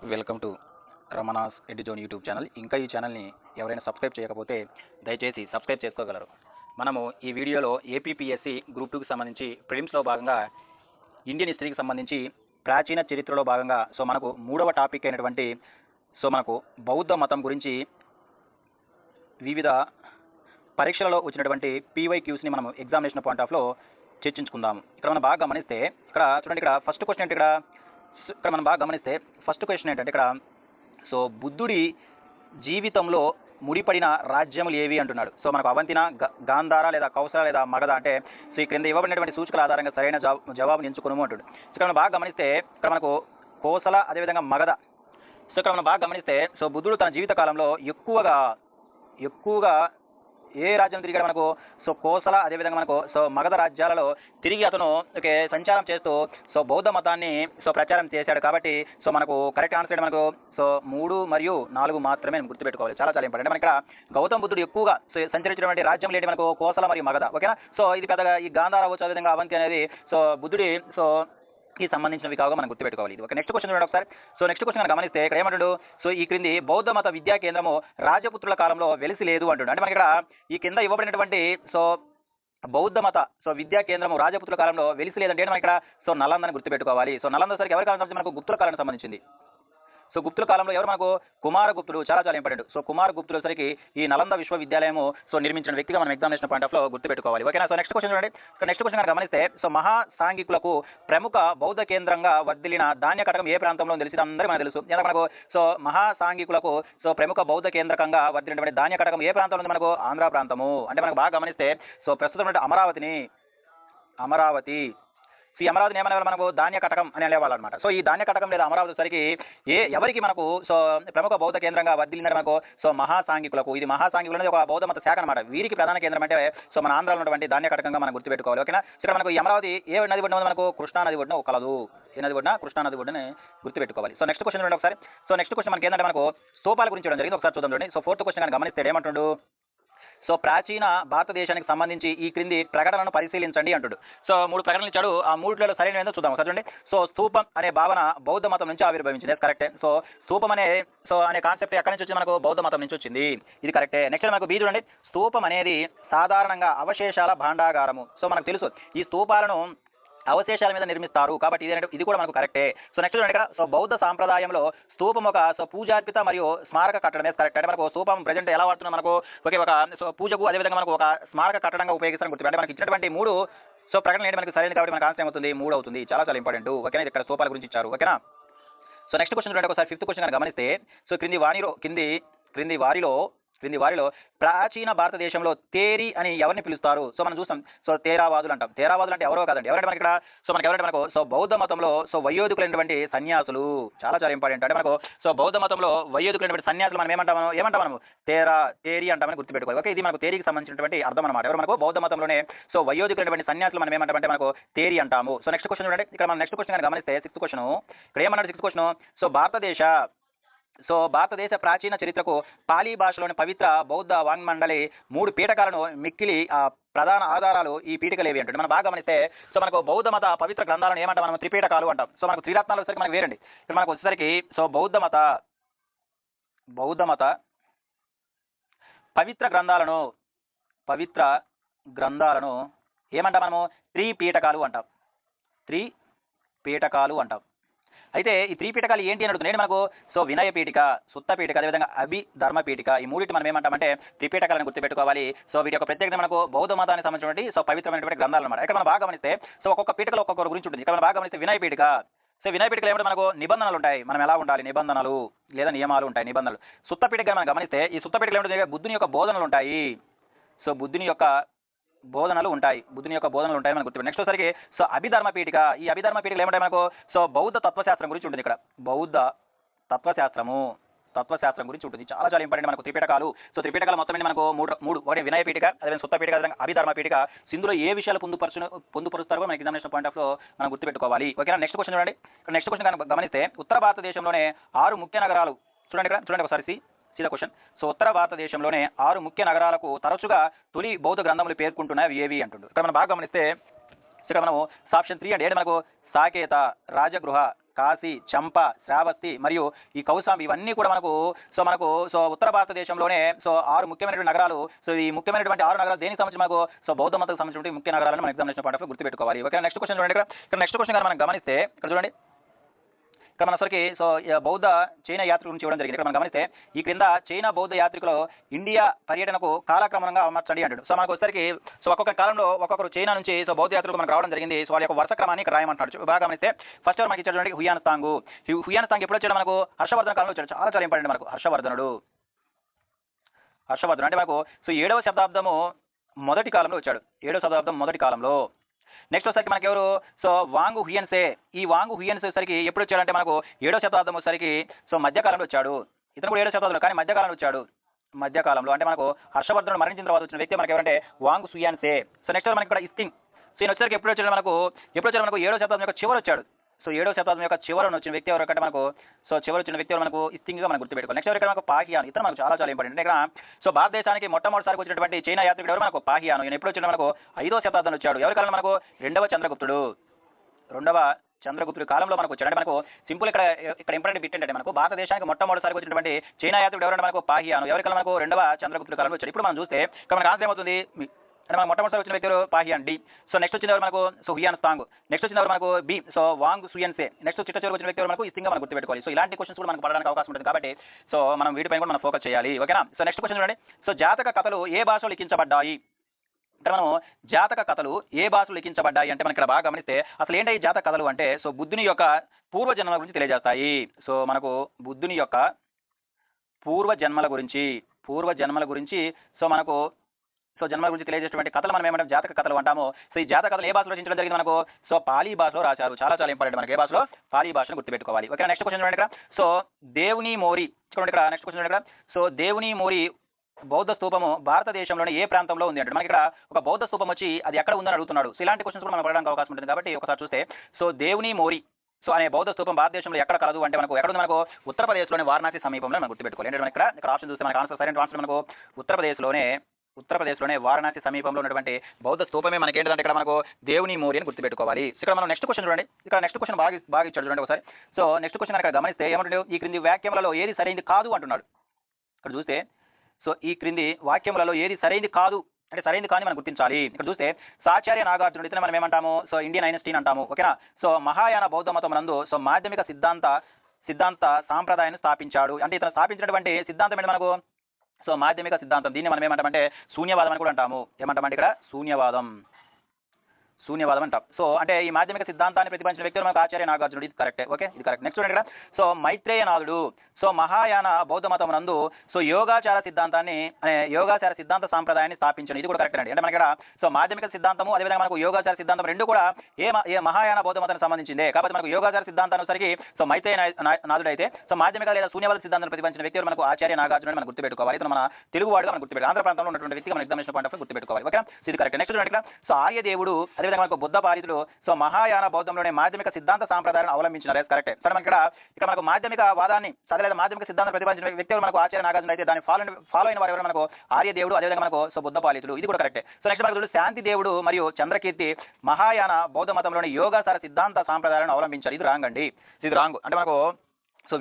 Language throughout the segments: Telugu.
Welcome to Ramana's Eduzone YouTube channel. ఇంకా ఈ ఛానల్ని ఎవరైనా సబ్స్క్రైబ్ చేయకపోతే దయచేసి సబ్స్క్రైబ్ చేసుకోగలరు. మనము ఈ వీడియోలో ఏపీపీఎస్సి గ్రూప్ 2కి సంబంధించి ప్రిలిమ్స్లో భాగంగా ఇండియన్ హిస్టరీకి సంబంధించి ప్రాచీన చరిత్రలో భాగంగా మనకు మూడవ టాపిక్ అయినటువంటి మనకు బౌద్ధ మతం గురించి వివిధ పరీక్షలలో వచ్చినటువంటి పీవైక్యూస్ని మనం ఎగ్జామినేషన్ పాయింట్ ఆఫ్లో చర్చించుకుందాము. ఇక్కడ మనం బాగా గమనిస్తే ఇక్కడ చూడండి, ఇక్కడ ఫస్ట్ క్వశ్చన్ ఏంటి, ఇక్కడ మనం బాగా గమనిస్తే ఫస్ట్ క్వశ్చన్ ఏంటంటే ఇక్కడ బుద్ధుడి జీవితంలో ముడిపడిన రాజ్యములు ఏవి అంటున్నాడు. మనకు అవంతిన, గాంధార లేదా కౌసల లేదా మగధ అంటే ఈ క్రింద ఇవ్వబడినటువంటి సూచకల ఆధారంగా సరైన జవాబుని ఎంచుకును అంటాడు. ఇక్కడ మనం బాగా గమనిస్తే ఇక్కడ మనకు కోసల అదేవిధంగా మగధ. ఇక్కడ మనం బాగా గమనిస్తే బుద్ధుడు తన జీవిత కాలంలో ఎక్కువగా ఏ రాజ్యం తిరిగాడు మనకు కోసల అదేవిధంగా మనకు మగధ రాజ్యాలలో తిరిగి అతను సంచారం చేస్తూ బౌద్ధ మతాన్ని ప్రచారం చేశాడు. కాబట్టి మనకు కరెక్ట్ ఆన్సర్ మనకు 3 మరియు 4 మాత్రమే గుర్తుపెట్టుకోవాలి. చాలా చాలా ఇంపార్టెంట్. మనకి ఇక్కడ గౌతమ బుద్ధుడు ఎక్కువగా సంచరించినటువంటి రాజ్యం ఏంటి మనకు కోసల మరియు మగధ. ఓకేనా. ఇది పెద్దగా ఈ గాంధార అవచ్చు, అదేవిధంగా అవంతి అనేది బుద్ధుడి కి సంబంధించినవి కావుగా మనం గుర్తుపెట్టుకోవాలి. ఇది ఒక నెక్స్ట్ క్వశ్చన్ చూడండి ఒకసారి. నెక్స్ట్ క్వశ్చన్ మనం గమనిస్తే ఇక్కడ ఏమంటాడు, ఈ క్రింది బౌద్ధ మత విద్యా కేంద్రము రాజపుత్రుల కాలంలో వెలిసి లేదు అంటుండే. అంటే మనకి ఇక్కడ ఈ కింద ఇవ్వబడినటువంటి బౌద్ధ మత విద్యా కేంద్రము రాజపుత్రుల కాలంలో వెలిసి లేదంటే మనకి ఇక్కడ నలందని గుర్తుపెట్టుకోవాలి. నలంద సరికి ఎవరి కాలం మనకు గుప్తుల కాలానికి సంబంధించింది. గుప్తుల కాలంలో ఎవరు మనకు కుమారగుప్తుడు. చాలా చాలా ఇంపార్టెంట్. కుమారగుప్తుల సరికి ఈ నలంద విశ్వవిద్యాలయము నిర్మించిన వ్యక్తిగా మనం ఎగ్జామినేషన్ పాయింట్ ఆఫ్ లో గుర్తుపెట్టుకోవాలి. ఓకేనా. నెక్స్ట్ క్వశ్చన్ చూడండి. నెక్స్ట్ క్వశ్చన్ గమనిస్తే మహా సాంఘికులకు ప్రముఖ బౌద్ధ కేంద్రంగా వర్ధిల్లిన ధాన్య కటకం ఏ ప్రాంతంలో తెలిసి అందరికీ మనకు తెలుసు. మనకు మహా సాంఘికులకు ప్రముఖ బౌద్ధ కేంద్రకంగా వర్ధిల్లినటువంటి ధాన్య కటకం ఏ ప్రాంతంలో ఉంది మనకు ఆంధ్ర ప్రాంతము. అంటే మనకు బాగా గమనిస్తే ప్రస్తుతం అమరావతి ఈ అమరావతిని ఏమనేవాళ్ళు మనకు ధాన్య కటకం అని అనేవాళ్ళు అనమాట. ఈ ధాన్య కటకం లేదా అమరావతి సరికి ఎవరికి మనకు ప్రముఖ బౌద్ధ కేంద్రంగా వర్ధిల్లిన మనకు మహాసాంఘికులకు. ఇది మహాసాంఘికులు అనేది ఒక బౌద్ధ మత శాఖ అనమాట. వీరికి ప్రధాన కేంద్రం అంటే మన ఆంధ్రాలో ఉన్నటువంటి ధాన్య కటకంగా మనం గుర్తుపెట్టుకోవాలి. ఓకేనా. ఇక్కడ మనకు ఈ అమరావతి ఏ నది ఒడ్డున మనకు కృష్ణా నది ఒడ్డున కలదు. ఏ నది ఒడ్డున కృష్ణా నది ఒడ్డుని గుర్తుపెట్టుకోవాలి. నెక్స్ట్ క్వశ్చన్ చూడండి ఒకసారి. నెక్స్ట్ క్వశ్చన్ మనకి ఏంటంటే మనకు స్తూపాల గురించి చూడడం జరిగింది. ఒకసారి చూద్దాం చూడండి. ఫోర్త్ క్వశ్చన్ కానీ గమనిస్తే ఏమంటుండు, ప్రాచీన భారతదేశానికి సంబంధించి ఈ క్రింది ప్రకటనను పరిశీలించండి అంటుడు. 3 ప్రకటనలు ఇచ్చాడు. ఆ 3 సరైన ఏందో చూద్దాం ఒకసారి చూడండి. స్తూపం అనే భావన బౌద్ధ మతం నుంచి ఆవిర్భవించింది. కరెక్టే. స్తూపం అనే కాన్సెప్ట్ ఎక్కడి నుంచి వచ్చింది మనకు బౌద్ధ మతం నుంచి వచ్చింది. ఇది కరెక్టే. నెక్స్ట్ మనకు బి చూడండి. స్తూపం అనేది సాధారణంగా అవశేషాల భాండాగారము. మనకు తెలుసు ఈ స్తూపాలను అవశేషాల మీద నిర్మిస్తారు కాబట్టి ఇది కూడా మనకు కరెక్టే. నెక్స్ట్ చూడండి ఇక్కడ బౌద్ధ సాంప్రదాయంలో స్తూపం ఒక పూజార్పిత మరియు స్మారక కట్టడమే. కరెక్ట్. అంటే మనకు స్తూపం ప్రజెంట్ ఎలా వాడుతున్నాం మనకు ఒక పూజకు అదేవిధంగా మనకు ఒక స్మారక కట్టడంగా ఉపయోగిస్తారని గుర్తు. అంటే మనకి ఇచ్చినటువంటి 3 ప్రకటనలు ఏంటి మనకి సరైనది కాబట్టి మనకు ఆన్సర్ ఏమవుతుంది 3 అవుతుంది. చాలా చాలా ఇంపార్టెంట్. ఓకేనా. ఇక్కడ స్తూపాల గురించి ఇచ్చారు. ఓకేనా. నెక్స్ట్ క్వశ్చన్ చూడండి ఒకసారి. ఫిఫ్త్ క్వశ్చన్ గమనిస్తే క్రింది వారిలో ప్రాచీన భారతదేశంలో తేరి అని ఎవరిని పిలుస్తారు. మనం చూస్తాం తేరావాదులు అంటాం. తేరావాదులు అంటే ఎవరో కాదండి. ఎవరంటే మనకి ఇక్కడ ఎవరంటే మనకు బౌద్ధ మతంలో వయోధికులైనటువంటి సన్యాసులు. చాలా చాలా ఇంపార్టెంట్. అంటే మనకు బౌద్ధ మతంలో వయోధికులైనటువంటి సన్యాసులు మనం ఏమంటాం మనము తేరి అంటామని గుర్తుపెట్టుకోవాలి. ఓకే. ఇది మనకు తేరికి సంబంధించినటువంటి అర్థం అనమాట. ఎవరు మనకు బౌద్ధ మతంలోనే వయోధికులైనటువంటి సన్యాసులు మనం ఏమంటామంటే మనకు తేరి అంటాము. నెక్స్ట్ క్వశ్చన్ చూడండి. ఇక్కడ మనం నెక్స్ట్ క్వశ్చన్ గమనిస్తే 6th క్వశ్చన్ ఇక్కడ ఏమన్నాడు. 6th క్వశ్చన్ భారతదేశ ప్రాచీన చరిత్రకు పాలీ భాషలోని పవిత్ర బౌద్ధ వాంగ్మండలి 3 పీఠకాలను మిక్కిలి ప్రధాన ఆధారాలు ఈ పీఠికలు ఏవి అంటే మనం బాగా గమనిస్తే మనకు బౌద్ధ మత పవిత్ర గ్రంథాలను ఏమంటాం మనం త్రిపీఠకాలు అంటాం. మనకు త్రిరత్నాలు వచ్చేసరికి మనకు వేరండి. ఇక్కడ మనకు వచ్చేసరికి బౌద్ధ మత పవిత్ర గ్రంథాలను ఏమంటాం మనము త్రిపీఠకాలు అంటాం. అయితే ఈ 3 పీఠకాలు ఏంటి అని అడుగుతున్నాయి మనకు. వినయ పీఠిక, సుత్త పీఠిక, అదేవిధంగా అభిధర్మ పీఠిక. ఈ 3 మనం ఏమంటామంటే త్రిపీఠకాలను గుర్తుపెట్టుకోవాలి. వీటి యొక్క ప్రత్యేకత మనకు బౌద్ధ మతానికి సంబంధించినటువంటి పవిత్రమైనటువంటి గ్రంథాలు అనమాట. ఇక్కడ మనం బాగా గమనిస్తే ఒక్కొక్క పీఠకలో ఒక్కొక్కరు గురించి ఉంటుంది. ఇక్కడ మనం బాగా గమనిస్తే వినయ పీఠిక. వినయ పీఠికలో ఏమంటే మనకు నిబంధనలు ఉంటాయి. మనం ఎలా ఉండాలి, నిబంధనలు లేదా నియమాలు ఉంటాయి, నిబంధనలు. సుత్త పీఠిక మనం గమనిస్తే ఈ సుత్త పీఠికలో ఏమిటంటే బుద్ధుని యొక్క బోధనలు ఉంటాయి. బుద్ధుని యొక్క బోధనలు ఉంటాయి మనకు గుర్తు. నెక్స్ట్ వచ్చరికి అభిధర్మ పీఠిక. ఈ అభిధర్మ పీఠికలు ఏమంటాయి మనకు బౌద్ధ తత్వశాస్త్రం గురించి ఉంటుంది. ఇక్కడ బౌద్ధ తత్వశాస్త్రం గురించి ఉంటుంది. చాలా చాలా ఇంపార్టెంట్ మనకు త్రిపీఠకాలు. త్రిపీఠకాలు మొత్తం మనకు మూడు ఒకటి వినయ పీఠిక, అదే సుత్త పీఠిక, అభిధర్మ పీఠిక. ఇందులో ఏ విషయాలు పొందుపరుస్తారో మనకి ఎగ్జామినేషన్ పాయింట్ ఆఫ్ లో మనం గుర్తుపెట్టుకోవాలి. ఓకేనా. నెక్స్ట్ క్వశ్చన్ చూడండి. నెక్స్ట్ క్వశ్చన్ గమనిస్తే ఉత్తర భారతదేశంలోనే 6 ముఖ్య నగరాలు. చూడండి ఒకసారి సీదా క్వశ్చన్. ఉత్తర భారతదేశంలోనే 6 ముఖ్య నగరాలకు తరచుగా తొలి బౌద్ధ గ్రంథములు పేర్కొంటున్నాయి ఏవి అంటుండ్రు. ఇక్కడ మనం బాగా గమనిస్తే ఇక్కడ మనము ఆప్షన్ 3 అంటే మనకు సాకేత, రాజగృహ, కాశీ, చంప, శ్రావస్తి మరియు ఈ కౌశాంబి ఇవన్నీ కూడా మనకు ఉత్తర భారతదేశంలోనే 6 ముఖ్యమైనటువంటి నగరాలు. ఈ ముఖ్యమైనటువంటి 6 నగరాలు దేనికి సంబంధించి మనకు బౌద్ధ మతానికి సంబంధించిన ముఖ్య నగరాలను మన ఎగ్జామినేషన్ పాయింట్ ఆఫ్ గుర్తుపెట్టుకోవాలి. ఓకే, నెక్స్ట్ క్వశ్చన్ చూడండి. ఇక్కడ నెక్స్ట్ క్వశ్చన్ మనం గమనిస్తే ఇక్కడ చూడండి, ఇక్కడ మన అసలుకి బౌద్ధ చైనా యాత్రికుల గురించి ఇవ్వడం జరిగింది. ఇక్కడ మనం గమనిస్తే ఈ క్రింద చైనా బౌద్ధ యాత్రికులు ఇండియా పర్యటనకు కాలక్రమంగా అమర్చండి అంటాడు. మనకు వచ్చరికి ఒక్కొక్క కాలంలో ఒక్కొక్కరు చైనా నుంచి బౌద్ధ యాత్రికులు మనకు రావడం జరిగింది. వాళ్ళ యొక్క వరుస క్రమాన్ని ఇక్కడ రాయమంటాడు. బాగా గమనిస్తే ఫస్ట్ ఎవరు మనకి ఇచ్చాడు చూడండి, హుయాన్ తాంగ్. హుయాన్ తాంగ్ ఎప్పుడు వచ్చాడు మనకు? హర్షవర్ధన కాలంలో వచ్చాడు. చాలా ఇంపార్టెంట్ మనకు హర్షవర్ధనుడు అంటే మనకు 7వ శతాబ్దము మొదటి కాలంలో వచ్చాడు. 7వ శతాబ్దం మొదటి కాలంలో. నెక్స్ట్ వచ్చేసరికి మనకి ఎవరు? వాంగ్ హుయన్సే. ఈ వాంగ్ హుయన్సే సరికి ఎప్పుడు వచ్చాడంటే మనకు 7వ శతాబ్దం వచ్చేసరికి మధ్యకాలంలో వచ్చాడు. ఇతను కూడా 7వ శతాబ్దంలో, కానీ మధ్యకాలంలో వచ్చాడు. మధ్యకాలంలో అంటే మనకు హర్షవర్ధనుడు మరణించిన తర్వాత వచ్చిన వ్యక్తి మనకి ఎవరంటే వాంగ్ హుయన్సే. నెక్స్ట్ మనకి ఇక్కడ ఇస్తింగ్. ఈయన వచ్చేసరికి ఎప్పుడు వచ్చాడు మనకు? 7వ శతాబ్దం యొక్క చివరి వచ్చాడు. 7వ శతాబ్దం యొక్క చివరను వచ్చిన వ్యక్తి ఎవరు అంటే మనకు చివరి వచ్చిన వ్యక్తి ఎవరు మనకు? ఇస్తింగ్గా మనం గుర్తుపెట్టుకోవాలి. నెక్స్ట్ ఎవరు? ఇక్కడ మనకు పాహియాన్. ఇతను మనకు చాలా ఇంపార్టెంట్. ఇక్కడ భారతదేశానికి మొట్టమొదటిసారి వచ్చినటువంటి చైనా యాత్రికుడు ఎవరు? మనకు పాహియాన్. ఈయన ఎప్పుడు వచ్చాడు మనకు? 5వ శతాబ్దంలో వచ్చాడు. ఎవరి కాలంలో మనకు? రెండవ చంద్రగుప్తుడి కాలంలో మనకు వచ్చాడు. అంటే మనకు సింపుల్ ఇక్కడ ఇంపార్టెంట్ బిట్ ఏంటంటే మనకు భారతదేశానికి మొట్టమొదటిసారి వచ్చినటువంటి చైనా యాత్రికుడు ఎవరంటే మనకు పాహియాన్. ఎవరి కాలం? మనకు రెండవ చంద్రగుప్తుడి కాలంలో వచ్చాడు. ఇప్పుడు మనం చూస్తే ఇక్కడ మనకు ఆన్సర్ ఏమవుతుంది అంటే మనకు మొట్టమొదటి వచ్చిన వ్యక్తి పాహియాన్ డి. నెక్స్ట్ వచ్చిన ఎవరు మనకు? హుయాన్ తాంగ్. నెక్స్ట్ వచ్చిన ఎవరు మనకు? బి. వాంగ్ హుయన్సే. నెక్స్ట్ చిట్ట చివరికి వచ్చిన వ్యక్తి ఎవరు మనకు? ఇస్తింగ్గా మనం గుర్తుపెట్టుకోవాలి. ఇలాంటి క్వశ్చన్స్ కూడా మనకు పడడానికి అవకాశం ఉంటుంది కాబట్టి మనం వీటిపైన కూడా మనం ఫోకస్ చేయాలి. ఓకేనా? నెక్స్ట్ క్వశ్చన్ చూడండి. జాతక కథలు ఏ భాషలో లిఖించబడ్డాయి అంటే మనం జాతక కథలు ఏ భాషలో లిఖించబడ్డాయి అంటే మనం ఇక్కడ బాగా గమనిస్తే అసలు ఏంటి ఈ జాతక కథలు అంటే బుద్ధుని యొక్క పూర్వజన్మల గురించి తెలియజేస్తాయి. మనకు బుద్ధుని యొక్క పూర్వజన్మల గురించి మనకు జన్మల గురించి తెలియజేసేటువంటి కథలు మనం ఏమంటాం? జాతక కథలు అంటాము. ఈ జాతక కథలు ఏ భాషలో రచించడం జరిగింది మనకు? పాలీ భాషలో రాశారు. చాలా ఇంపార్టెంట్. మనకి ఏ భాషలో? పాలీ భాషను గుర్తుపెట్టుకోవాలి. ఓకే, నెక్స్ట్ క్వశ్చన్ చూడండి. ఇక్కడ దేవుని మోరి చూడండి. ఇక్కడ నెక్స్ట్ క్వశ్చన్ చూడండి. ఇక్కడ దేవుని మోరి బౌద్ధ స్తూపము భారతదేశంలోని ఏ ప్రాంతంలో ఉంది అంటే మనకి ఇక్కడ ఒక బౌద్ధ స్తూపం వచ్చి అది ఎక్కడ ఉందని అడుగుతున్నాడు. ఇలాంటి క్వశ్చన్స్ కూడా మనం పడడానికి అవకాశం ఉంటుంది కాబట్టి ఒకసారి చూస్తే దేవుని మోరి అనే బౌద్ధ స్తూపం భారతదేశంలో ఎక్కడ కలదు అంటే మనకు ఎక్కడ ఉంది? మనకు ఉత్తరప్రదేశ్లోని వారణాసి సమీపంలో మనం గుర్తుపెట్టుకోవాలి. ఏంటంటే ఇక్కడ ఆప్షన్ చూస్తే మనకు ఆన్సర్ సరైన ఆన్సర్ మనకు ఉత్తరప్రదేశ్లోనే వారణాసి సమీపంలో ఉన్నటువంటి బౌద్ధ స్తూపమే మనకి ఏంటంటే ఇక్కడ మనకు దేవుని మోరి అని గుర్తుపెట్టుకోవాలి. ఇక్కడ మనం నెక్స్ట్ క్వశ్చన్ చూడండి. ఇక్కడ నెక్స్ట్ క్వశ్చన్ బాగా ఇచ్చాడు చూడండి ఒకసారి. నెక్స్ట్ క్వశ్చన్ ఇక్కడ గమనిస్తే ఏమంటాడు? ఈ క్రింది వాక్యములలో ఏది సరైనది కాదు అంటున్నాడు. ఇక్కడ చూస్తే ఈ క్రింది వాక్యములలో ఏది సరైనది కాదు అంటే సరైనది కానీ మనం గుర్తించాలి. ఇక్కడ చూస్తే సాచార్య నాగార్జునుడు ఇతను మనం ఏమంటాము? ఇండియన్ ఐన్స్టీన్ అంటాము. ఓకేనా? మహాయాన బౌద్ధ మతం నందు మాధ్యమిక సిద్ధాంత సాంప్రదాయాన్ని స్థాపించాడు. అంటే ఇతను స్థాపించినటువంటి సిద్ధాంతం ఏంటి మనకు? మాధ్యమిక సిద్ధాంతం. దీన్ని మనం ఏమంటామంటే శూన్యవాదం అని కూడా అంటాము. ఏమంటామంటే ఇక్కడ శూన్యవాదం అంటాం. అంటే ఈ మాధ్యమిక సిద్ధాంతాన్ని ప్రతిపాదించిన వ్యక్తులు మనకు ఆచార్య నాగార్జునుడు. ఇది కరెక్టే. ఓకే, ఇది కరెక్ట్. నెక్స్ట్ చూడండి ఇక్కడ మైత్రేయనాథుడు మహాయాన బౌద్ధ మతం నందు యోగాచార సిద్ధాంత సాంప్రదాయాన్ని స్థాపించండి. ఇది కూడా కరెక్ట్ అండి. అంటే మనకి ఇక్కడ మాధ్యమిక సిద్ధాంతము అదేవిధంగా మనకు యోగాచార సిద్ధాంతం రెండు కూడా ఏ మహాయాన బౌద్ధ మతానికి సంబంధించిందే. కాబట్టి మనకు యోగాచార సిద్ధాంతానుసరికి మైత్రేయ నాథుడు అయితే మాధ్యమిక లేదా శూన్యవాద సిద్ధాంతాన్ని ప్రతిపాదించిన వ్యక్తులు మనకు ఆచార్య నాగార్జునుడు మనం గుర్తుపెట్టుకోవాలి. ఇది మన తెలుగు వాడుగా మనం గుర్తుపెట్టాలి. ఆంధ్ర ప్రాంతంలో ఉన్నటువంటి వ్యక్తికి మన ఎగ్జామినేషన్ పాయింట్ ఆఫ్ గుర్తుపెట్టుకోవాలి. ఓకే, ఇది కరెక్ట్. నెక్స్ట్ చూడండి ఇక్కడ ఆర్యదేవుడు అదేవిధంగా మనకు బుద్ధ పాలితుడు మహాయాన బౌద్ధంలోనే మాధ్యమిక సిద్ధాంత సాంప్రదాయాన్ని అవలంబించినారు. కరెక్ట్. సరే మనకి ఇక్కడ మనకు మాధ్యమిక వాదాన్ని లేదా మాధ్యమిక సిద్ధాంతం ప్రతిపాదించిన వ్యక్తులు మనకు ఆచార్య నాగార్జునుడు అయితే దాన్ని ఫాలో అయిన వారు ఎవరు? మనకు ఆర్యదేవుడు అదేవిధంగా మనకు బుద్ధ పాలితుడు. ఇది కూడా కరెక్ట్. నెక్స్ట్ మనకు శాంతి దేవుడు మరియు చంద్రకీర్తి మహాయాన బౌద్ధ మతంలోని యోగాచార సిద్ధాంత సాంప్రదాయాలను అవలంబించారు. ఇది రాంగ్ అండి. ఇది రాంగ్. అంటే మనకు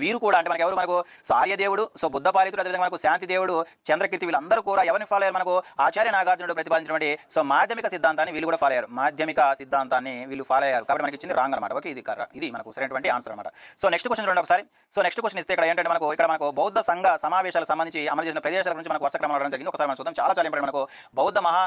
వీరు కూడా అంటే మనకు ఎవరు? మనకు ఆర్యదేవుడు బుద్ధ పాలితుడు అదేవిధంగా మనకు శాంతి దేవుడు చంద్రకీర్తి వీళ్ళందరూ కూడా ఎవరిని ఫాలో అయ్యారు? మనకు ఆచార్య నాగార్జునుడు ప్రతిపాదించినటువంటి మాధ్యమిక సిద్ధాంతాన్ని వీళ్ళు కూడా ఫాలో అయ్యారు. మాధ్యమిక సిద్ధాంతాన్ని వీళ్ళు ఫాలో అయ్యారు కాబట్టి మనకి ఇచ్చింది రాంగ్ అనమాట. ఓకే, ఇది మనకు సరైనటువంటి ఆన్సర్ అనమాట. నెక్స్ట్ క్వశ్చన్ చూడండి ఒకసారి. నెక్స్ట్ క్వశ్చన్ ఇస్తే ఇక్కడ ఏంటంటే మనకు బౌద్ధ సంఘ సమావేశాలకు సంబంధించి అమలు చేసిన ప్రదేశాల గురించి మనకు వర్షక్రమం అవడం జరిగింది. ఒకసారి మనం చూద్దాం. చాలా ఇంపార్టెంట్. మనకు బౌద్ధ మహా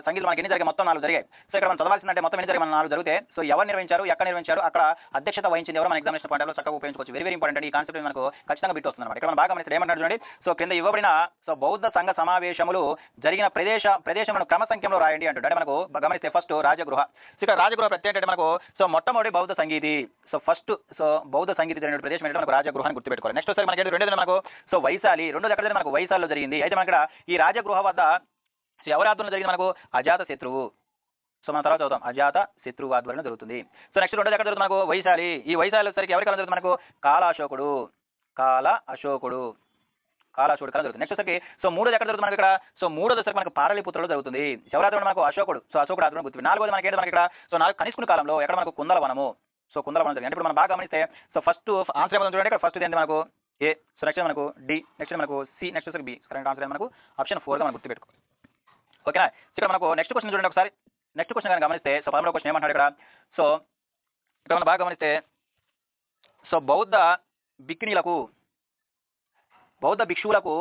సంగీతం మనకి ఎన్ని జరిగాయి? మొత్తం 4 జరిగాయి. ఇక్కడ మనం చదవాల్సిందంటే మొత్తం ఎన్ని జరిగాయి? మన 4 జరిగితే ఎవరు నిర్వహించారు, ఎక్కడ నిర్వహించారు, అక్కడ అధ్యక్షత వహించింది ఎవరు? మన ఎగ్జామినేషన్ పాయింట్ ఆఫ్ చక్కగా ఉపయోగించుకోవచ్చు. Very important. ఈ కాన్సెప్ట్ మనకు ఖచ్చితంగా బిట్ వస్తుంది అనమాట. ఇక్కడ మనం బాగా గమనిస్తే ఏమంటారు చూడండి. కింద ఇవ్వబడిన బౌద్ధ సంఘ సమావేశములు జరిగిన ప్రదేశములను క్రమ సంఖ్యలో రాయండి అంటాడు. అంటే మనకు గమనిస్తే ఫస్ట్ రాజగృహ. ఇక్కడ రాజగృహ ప్రత్యేక అంటే మనకు మొట్టమొదటి బౌద్ధ సంగీతి ఫస్ట్ బౌద్ధ సంగీతి జరిగిన ప్రదేశం ఏంటంటే మనకు రాజగృహాన్ని గుర్తుపెట్టుకోవాలి. నెక్స్ట్ ఒకసారి మనకి రెండోది మనకు వైశాలి. రెండోది ఎక్కడ మనకు వైశాలిలో జరిగింది. అయితే మనకి ఈ రాజగృహ వద్ద ఎవరి ఆధ్వర్యంలో జరిగింది? మనకు అజాత శత్రువు. మన తర్వాత చదువుతాం. అజాత శత్రువు ఆధ్వర్యంలో జరుగుతుంది. నెక్స్ట్ రెండోది ఎక్కడ జరుగుతుంది? మనకు వైశాలి. ఈ వైశాలి వచ్చేసరికి ఎవరి కాలం జరుగుతుంది? మనకు కాల అశోకుడు కాలం జరుగుతుంది. నెక్స్ట్ వచ్చరికి మూడోది ఎక్కడ జరుగుతుంది? మనకి ఇక్కడ మూడోది వచ్చరికి మనకు పారళీపుత్రులో జరుగుతుంది. ఎవరి ఆధ్వర్యంలో? మనకు అశోకుడు. అశోకుడు ఆధ్వర్యంలో గుర్తుంది. నాలుగోది మనకి ఏంటి? మనకి ఇక్కడ కనిష్కుని కాలంలో ఎక్కడ మనకు కుందలవనము సో కుందల జరిగింది. అంటే ఇప్పుడు మనం బాగా గమనిస్తే సో ఫస్ట్ ఆన్సర్ ఏమవుతుంది చూడండి. ఇక్కడ ఫస్ట్ ఏంటి మనకు ఏ, సో నెక్స్ట్ మనకు డి, నెక్స్ట్ మనకు C, next B. Correct answer మనకు ఆప్షన్ 4గా మనం గుర్తుపెట్టుకోవాలి. ఓకేనా. ఇక్కడ మనకు నెక్స్ట్ క్వశ్చన్ చూడండి ఒకసారి. నెక్స్ట్ క్వశ్చన్ కానీ గమనిస్తే సో 13వ క్వశ్చన్ ఏమంటాడు ఇక్కడ. సో ఇక్కడ మనం బాగా గమనిస్తే సో బౌద్ధ భిక్షువులకు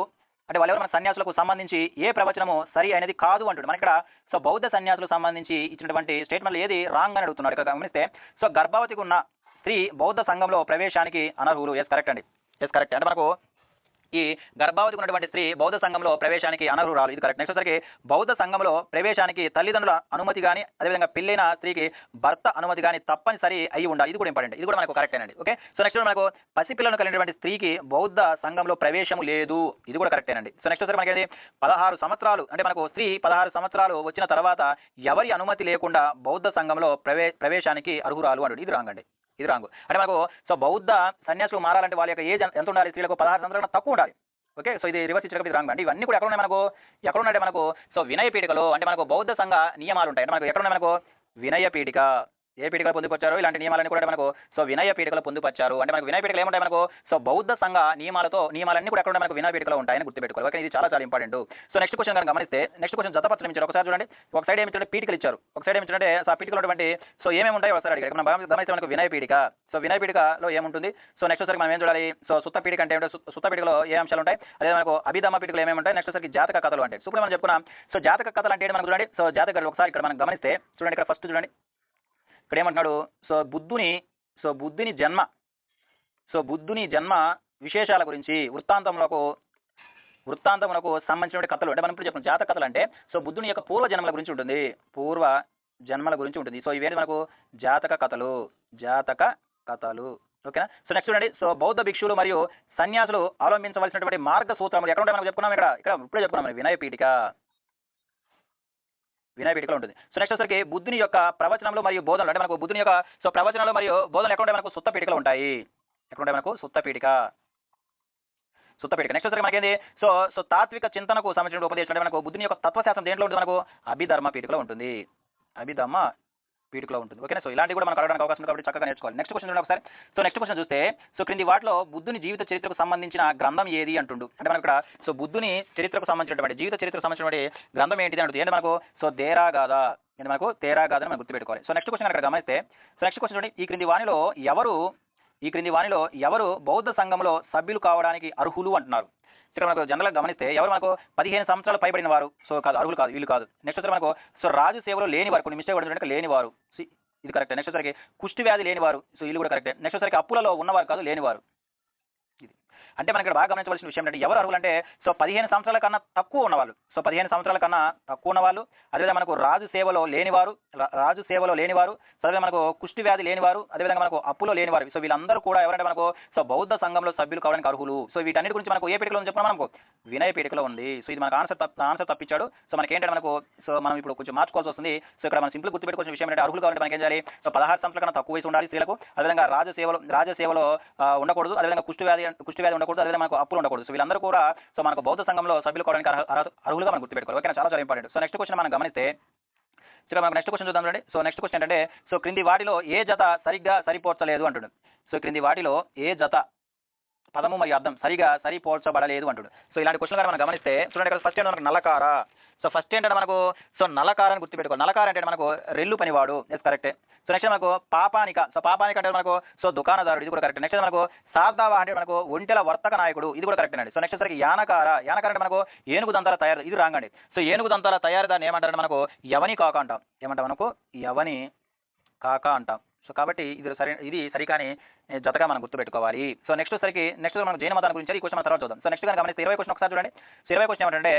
అంటే వాళ్ళెవరు మన సన్యాసులకు సంబంధించి ఏ ప్రవచనము సరి అనేది కాదు అంటాడు. మన ఇక్కడ సో బౌద్ధ సన్యాసులకు సంబంధించి ఇచ్చినటువంటి స్టేట్మెంట్ ఏది రాంగ్ అని అడుగుతున్నాడు. ఇక్కడ గమనిస్తే సో గర్భవతికి ఉన్న స్త్రీ బౌద్ధ సంఘంలో ప్రవేశానికి అనర్హులు. ఎస్ కరెక్ట్ అండి. Yes correct. అంటే మనకు ఈ గర్భావతికి ఉన్నటువంటి స్త్రీ బౌద్ధ సంఘంలో ప్రవేశానికి అనర్హురాలు. ఇది కరెక్ట్. నెక్స్ట్ వచ్చరికి బౌద్ధ సంఘంలో ప్రవేశానికి తల్లిదండ్రుల అనుమతి కానీ అదేవిధంగా పెళ్ళైన స్త్రీకి భర్త అనుమతి కానీ తప్పనిసరి అయి ఉండాలి. ఇది కూడా ఇంపార్టెంట్. ఇది కూడా మనకు కరెక్ట్ అండి. ఓకే. సో నెక్స్ట్ మనకు పసిపిల్లలను కలిగినటువంటి స్త్రీకి బౌద్ధ సంఘంలో ప్రవేశం లేదు. ఇది కూడా కరెక్ట్ అండి. సో నెక్స్ట్ వచ్చి మనకి 16 సంవత్సరాలు అంటే మనకు స్త్రీ 16 సంవత్సరాలు వచ్చిన తర్వాత ఎవరి అనుమతి లేకుండా బౌద్ధ సంఘంలో ప్రవేశానికి అర్హురాలు అంటాడు. ఇది రాంగ్ అండి. ఇది రాంగ్. అంటే మనకు సో బౌద్ధ సన్యాసులు మారాలంటే వాళ్ళ యొక్క ఏజ్ ఎంత ఉండాలి? స్త్రీలకు 16 సంవత్సరాల తక్కువ ఉండాలి. ఓకే. సో ఇది రివర్స్ ఇచ్చడం ఇది రాంగ్ అండి. ఇవన్నీ కూడా ఎక్కడ ఉన్నాయి మనకు? ఎక్కడ ఉన్నాయంటే మనకు సో వినయ పీఠికలో అంటే మనకు బౌద్ధ సంఘ నియమాలు ఉంటాయి. అంటే మనకు ఎక్కడ ఉన్నాయి మనకు? వినయ పీఠిక. ఏ పీఠికలు పొందుపరిచారు? ఇలాంటి నియమాలన్నీ కూడా మనకు సో వినయ పీఠికలు పొందుపరిచారు. అంటే మనకు వినయ పీఠికలు ఏముంటాయి మనకు? సో బౌద్ధ సంఘ నియమాలన్నీ కూడా ఎక్కడ మనకు వినయ పీఠికలో ఉంటాయని గుర్తుపెట్టుకోవాలి. ఓకే. ఇది చాలా ఇంపార్టెంట్. సో నెక్స్ట్ క్వశ్చన్ కనుక గమనిస్తే నెక్స్ట్ క్వశ్చన్ జతపత్రం ఇచ్చారు. ఒకసారి చూడండి. ఒక సైడ్ ఏమి ఇచ్చారు? పీఠికలు ఇచ్చారు. ఒక సైడ్ ఏమి ఇచ్చారంటే ఆ పీఠికలు ఉన్నటువంటి సో ఏమేమి ఉంటాయో ఒకసారి అడిగారు. మనం గమనిస్తే మనకు వినయ పీఠిక. సో వినయ పీఠికలో ఏముంటుంది? సో నెక్స్ట్ వచ్చరికి మనం ఏం చూడాలి? సో సుత్త పీఠిక అంటే ఏమిటో? సుత్త పీఠికలో ఏ అంశాలు ఉంటాయి? అదే మనకు అభిధమ్మ పీఠికలు ఏమేమి ఉంటాయి? నెక్స్ట్ వచ్చరికి జాతక కథలు అంటే. సో ఇప్పుడు మనం చెప్పుకున్నాం. సో జాతక కథలు అంటే మనం చూడండి. సో జాతక కథలు ఒకసారి ఇక్కడ మనం గమనిస్తే చూడండి. ఇక్కడ ఫస్ట్ చూడండి. ఇక్కడ ఏమంటున్నాడు? సో బుద్ధుని జన్మ విశేషాల గురించి వృత్తాంతములకు సంబంధించిన కథలు అంటే మనం ఇప్పుడు చెప్పిన జాతక కథలు అంటే సో బుద్ధుని యొక్క పూర్వ జన్మల గురించి ఉంటుంది. సో ఇవేంటి మనకు? జాతక కథలు. ఓకేనా. సో నెక్స్ట్ చూడండి. సో బౌద్ధ భిక్షువులు మరియు సన్యాసులు అవలంబించవలసినటువంటి మార్గ సూత్రములు ఎక్కడ ఉంటాయి మనం చెప్పుకున్నాం. ఇక్కడ ఇప్పుడే చెప్పుకున్నాం వినయ పీఠికలో ఉంటుంది. సో నెక్స్ట్ వచ్చరికి బుద్ధుని యొక్క ప్రవచనములు మరియు బోధనలు అంటే మనకు బుద్ధుని యొక్క సో ప్రవచనాలు మరియు బోధనలు ఎక్కడ ఉంటాయి మనకు? సుత్త పీఠికలో ఉంటాయి. ఎక్కడ ఉంటాయి మనకు? సుత్త పీఠిక. నెక్స్ట్ వచ్చరికి మనకేంది? సో తాత్విక చింతనకు సంబంధించిన ఉపదేశం అంటే మనకు బుద్ధుని యొక్క తత్వశాస్త్రం దేంట్లో ఉంటుంది మనకు? అభిధర్మ పీఠికలో ఉంటుంది. ఓకేనా. సో ఇలాంటి కూడా మనకు అడగడానికి అవకాశం ఉంది కాబట్టి చక్కగా నేర్చుకోవాలి. నెక్స్ట్ క్వశ్చన్ చూడండి ఒకసారి. సో నెక్స్ట్ క్వశ్చన్ చూస్తే సో క్రింది వాటిలో బుద్ధుని జీవిత చరిత్రకు సంబంధించిన గ్రంథం ఏది అంటుండు. అంటే మనకు ఇక్కడ సో బుద్ధుని చరిత్రకు సంబంధించినటువంటి జీవిత చరిత్రకు సంబంధించినటువంటి గ్రంథం ఏంటిది అంటుంది. ఏంటి మనకు? సో తేరాగాథ అని మనం గుర్తుపెట్టుకోవాలి. సో నెక్స్ట్ క్వశ్చన్ అక్కడ గమనిస్తే సో నెక్స్ట్ క్వశ్చన్ చూడండి. ఈ క్రింది వాణిలో ఎవరు బౌద్ధ సంఘంలో సభ్యులు కావడానికి అర్హులు అంటున్నారు. ఇక్కడ మనకు జనరల్గా గమనిస్తే ఎవరు మనకు 15 సంవత్సరాలు పైబడిన వారు సో కాదు, అర్హులు కాదు, వీళ్ళు కాదు. నెక్స్ట్ వచ్చి మనకు సో రాజు సేవలో లేని వారు, కొన్ని మిస్టేక్ పడుతుంటే లేనివారు, ఇది కరెక్ట్. నెక్స్ట్ వచ్చరికి కుష్టి వ్యాధి లేనివారు, సో వీళ్ళు కూడా కరెక్టే. నెక్స్ట్ వచ్చరికి అప్పులలో ఉన్నవారు కాదు, లేనివారు. ఇది అంటే మనకి ఇక్కడ బాగా గమనించవలసిన విషయం ఏంటంటే ఎవరు అర్హులు అంటే సో 15 సంవత్సరాల కన్నా తక్కువ ఉన్నవాళ్ళు. సో 15 సంవత్సరాల కన్నా తక్కువ ఉన్నవాళ్ళు, అదేవిధంగా మనకు రాజు సేవలో లేనివారు, అదేవిధంగా మనకు కుష్టి వ్యాధి లేనివారు, అదేవిధంగా మనకు అప్పులో లేనివారు. సో వీళ్ళందరూ కూడా ఎవరంటే మనకు సో బౌద్ధ సంఘంలో సభ్యులు కావడానికి అర్హులు. సో వీటన్నిటి గురించి మనకు ఏ పీఠికలో చెప్పుకున్నాం మనకు? వినయ పీఠికలో ఉంది. సో ఇది మనకు ఆన్సర్ తప్పించాడు. సో మనకి ఏంటంటే మనకు సో మనం ఇప్పుడు కొంచెం మార్చుకోవాల్సి వస్తుంది. సో ఇక్కడ మనం సింపుల్ గుర్తుపెట్టుకోవాల్సిన విషయం ఏంటంటే అర్హులు కావాలంటే మనకి ఏం చేయాలి? సో 16 సంవత్సరాల కన్నా తక్కువ వయసు ఉండాలి స్త్రీలకు, అదేవిధంగా రాజసేవలో ఉండకూడదు, అదేవిధంగా కుష్టి వ్యాధి ఉండకూడదు, అదేవిధంగా మనకు అప్పులు ఉండకూడదు. సో వీళ్ళందరూ కూడా సో మనకు బౌద్ధ సంఘంలో సభ్యులు కావడానికి అర్హులుగా మనం గుర్తుపెట్టుకోవాలి. ఓకే, చాలా ఇంపార్టెంట్. సో నెక్స్ట్ క్వశ్చన్ మనం గమనిస్తే ఇక్కడ మనకు నెక్స్ట్ క్వశ్చన్ చూద్దాం చూడండి. సో నెక్స్ట్ క్వశ్చన్ ఏంటంటే సో క్రింది వాటిలో ఏ జత సరిగ్గా సరిపోర్చలేదు అంటుడు. సో క్రింది వాటిలో ఏ జత పదము మరియు అర్థం సరిపోల్చబడలేదు అంటుడు. సో ఇలాంటి క్వశ్చన్ మనం గమనిస్తే చూడండి. ఇక్కడ ఫస్ట్ ఏంటంటే మనకు నల్లకార. సో ఫస్ట్ ఏంటంటే మనకు సో నల్లకారాన్ని గుర్తుపెట్టుకోవాలి. నల్లకార అంటే మనకు రెల్లు పనివాడు, ఎస్ కరెక్టే. సో నెక్స్ట్ మనకు పాపానిక. సో పాపానిక అంటే మనకు సో దుకాణదారుడు, ఇది కూడా కరెక్ట్. నెక్స్ట్ మనకు సార్దావ అంటే మనకు ఒంటెల వర్తక నాయకుడు, ఇది కూడా కరెక్ట్ అండి. సో నెక్స్ట్ సరికి యానకార అంటే మనకు ఏనుగు దంతాల తయారు, ఇది రాంగ్ అండి. సో ఏనుగు దంతాల తయారుదాన్ని ఏమంటారంటే మనకు యవని కాక అంటాం. ఏమంటాం మనకు? యవని కాక అంటాం. సో కాబట్టి ఇది సరికాని జతగా మనం గుర్తుపెట్టుకోవాలి. సో నెక్స్ట్ మనం జైన మతాన్ని గురించి ఈ క్వశ్చన్ తర్వాత చూద్దాం. సో నెక్స్ట్ కానీ గమనిస్తే 20 క్వశ్చన్ ఒకసారి చూడండి. సో 20 క్వశ్చన్ ఏమంటే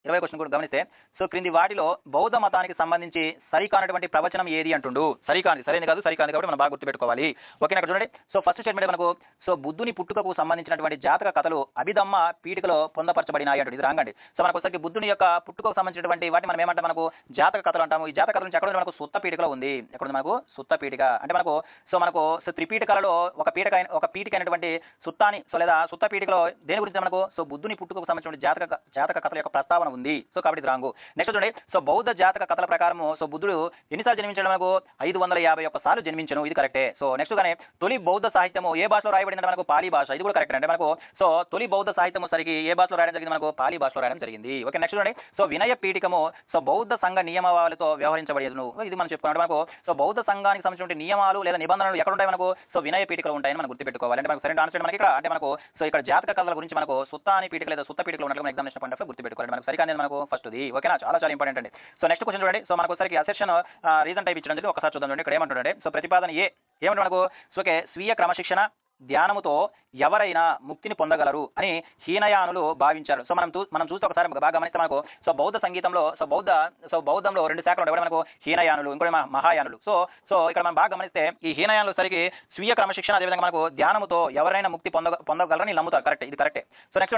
20 క్వశ్చన్ కూడా గమనిస్తే సో క్రింది వాటిలో బౌద్ధ మతానికి సంబంధించి సరికానటువంటి ప్రవచనం ఏది అంటుండు. సరైనది కాదు, సరికాని కాబట్టి మనం బాగా గుర్తుపెట్టుకోవాలి. ఓకే, అక్కడ చూడండి. సో ఫస్ట్ స్టేట్మెంట్ మనకు సో బుద్ధుని పుట్టుకకు సంబంధించినటువంటి జాతక కథలు అభిధమ్మ పీఠికలో పొందపరచబడినాయి అంటుంది, ఇది రాంగ్ అండి. సో మనకు ఒకసారి బుద్ధుని యొక్క పుట్టుకకు సంబంధించినటువంటి వాటి మనం ఏమంటాం? మనకు జాతక కథలు అంటాము. ఈ జాతక కథల నుంచి ఎక్కడ మనకు సుత్త పీఠికలో ఉంది. ఎక్కడ మనకు? సుత్త పీఠిక అంటే మనకు సో త్రిపీఠికలలో ఒక పీఠిక అయినటువంటి సుత్తాని సో లేదా సుత్త పీఠికలో దేని గురించి మనకు సో బుద్ధుని పుట్టుకకు సంబంధించిన జాతక కథల యొక్క ప్రస్తావన ఉంది. సో కాబట్టి ఇది రాంగు. నెక్స్ట్ చూడండి, సో బౌద్ధ జాతక కథల ప్రకారము సో బుద్ధుడు ఎన్నిసార్లు జన్మించాడు మనకు 551 సార్లు జన్మించను, ఇది కరెక్టే. సో నెక్స్ట్ గానే తొలి బౌద్ధ సాహిత్యము ఏ భాషలో రాయబడింది అంటే మనకు పాలీ భాష, ఇది కూడా కరెక్ట్. అంటే మనకు సో తొలి బౌద్ధ సాహిత్యము సరికి ఏ భాషలో రాయడం జరిగింది, మనకు పాలీ భాషలో రాయడం జరిగింది. ఓకే నెక్స్ట్ చూడండి, సో వినయ పీఠికము సో బౌద్ధ సంఘ నియమావళితో వ్యవహరించబడేది. ఇది మనం చెప్పుకున్నాం. మనకు సో బౌద్ధ సంఘానికి సంబంధించిన నియమాలు లేదా నిబంధనలు ఎక్కడ ఉంటాయి, మనకు సో వినయ పీఠికలు ఉంటాయని మనం గుర్తుపెట్టుకోవాలి. అంటే మనకు సరైన ఆన్సర్ మనకి ఇక్కడ అంటే మనకు సో ఇక్కడ జాతక కథల గురించి మనకు సుత్త అని పీఠిక లేదా సుత్త పీఠికలు ఉన్నట్లు మనం ఎగ్జామినేషన్ పాయింట్ ఆఫ్ వ్యూ గుర్తుపెట్టుకోవాలి. మనకు సరిగా అనేది మనకు ఫస్ట్ ది. ఓకేనా, చాలా చాలా ఇంపార్టెంట్ అండి. సో నెక్స్ట్ క్వశ్చన్ చూడండి, సో మనకు ఒకసారి అసెషన్ రీజన్ టైప్ ఇచ్చడం ఒకసారి చూద్దాం. ఇక్కడ ఏమంటుండే, సో ప్రతిపాదన ఏమంటే మనకు సో ఓకే స్వీయ క్రమశిక్షణ ధ్యానముతో ఎవరైనా ముక్తిని పొందగలరు అని హీనయానులు భావించారు. సో మనం చూస్తే ఒకసారి బాగా గమనిస్తే మనకు సో బౌద్ధ సంగీతంలో సో బౌద్ధంలో 2 శాఖలు ఉంటాయి. మనకు హీనయానులు, ఇంకోటి మహాయానులు. సో ఇక్కడ మనం బాగా గమనిస్తే ఈ హీనయానులు సరికి స్వీయ క్రమశిక్షణ అదేవిధంగా మనకు ధ్యానముతో ఎవరైనా ముక్తి పొందగలరని నమ్ముతారు. కరెక్ట్, ఇది కరెక్టే. సో నెక్స్ట్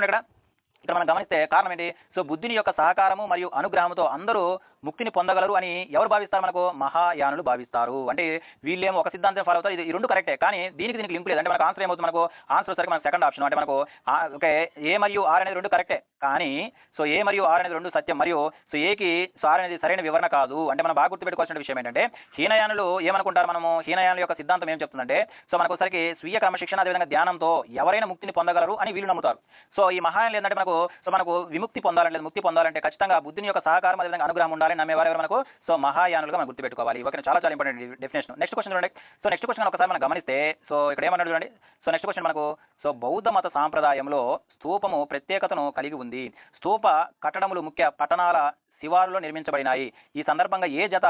ఇక్కడ మనం గమనిస్తే కారణం ఏంటి, సో బుద్ధుని యొక్క సహకారము మరియు అనుగ్రహంతో అందరూ ముక్తిని పొందగలరు అని ఎవరు భావిస్తారు, మనకు మహాయానులు భావిస్తారు. అంటే వీళ్ళేమో ఒక సిద్ధాంతం ఫాలో అవుతారు. ఇది రెండు కరెక్టే, కానీ దీనికి లింక్ లేదు. అంటే మనకు ఆన్సర్ ఏమవుతుంది, మనకు ఆన్సర్ సరికి మనకు సెకండ్ ఆప్షన్. అంటే మనకు ఓకే ఏ మరియు ఆర్ అనేది 2 కరెక్టే, కానీ సో ఏ మరియు ఆర్ అనేది 2 సత్యం, మరియు సో ఏకి సార్ అనేది సరైన వివరణ కాదు. అంటే మనం బాగా గుర్తుపెట్టుకోవాల్సిన విషయం ఏంటంటే హీనయానులు ఏమనుకుంటారు, మనము హీనయానుల యొక్క సిద్ధాంతం ఏం చెప్తుందంటే సో మనకు ఒకసారికి స్వీయ క్రమశిక్షణ అదేవిధంగా ధ్యానంతో ఎవరైనా ముక్తిని పొందగలరు అని వీళ్ళు నమ్ముతారు. సో ఈ మహాయానులు ఏంటంటే మనకు విముక్తి పొందాలంటే ముక్తి పొందాలంటే ఖచ్చితంగా బుద్ధుని యొక్క సహకారం అదేవిధంగా అనుగ్రహం ఉండాలని నమ్మేవారు మనకు సో మహాయానులుగా మనం గుర్తుపెట్టుకోవాలి. ఓకే, చాలా చాలా ఇంపార్టెంట్ డెఫినేషన్. నెక్స్ట్ క్వశ్చన్ చూడండి, సో నెక్స్ట్ క్వశ్చన్ ఒకసారి మనం గమనిస్తే సో ఇక్కడ ఏమన్నాడు చూడండి, సో నెక్స్ట్ క్వశ్చన్ మనకు సో బౌద్ధ మత సాంప్రదాయంలో స్తూపము ప్రత్యేకతను కలిగి ఉంది. స్తూప కట్టడములు ముఖ్య పట్టణాల శివారులో నిర్మించబడినాయి. ఈ సందర్భంగా ఏ జత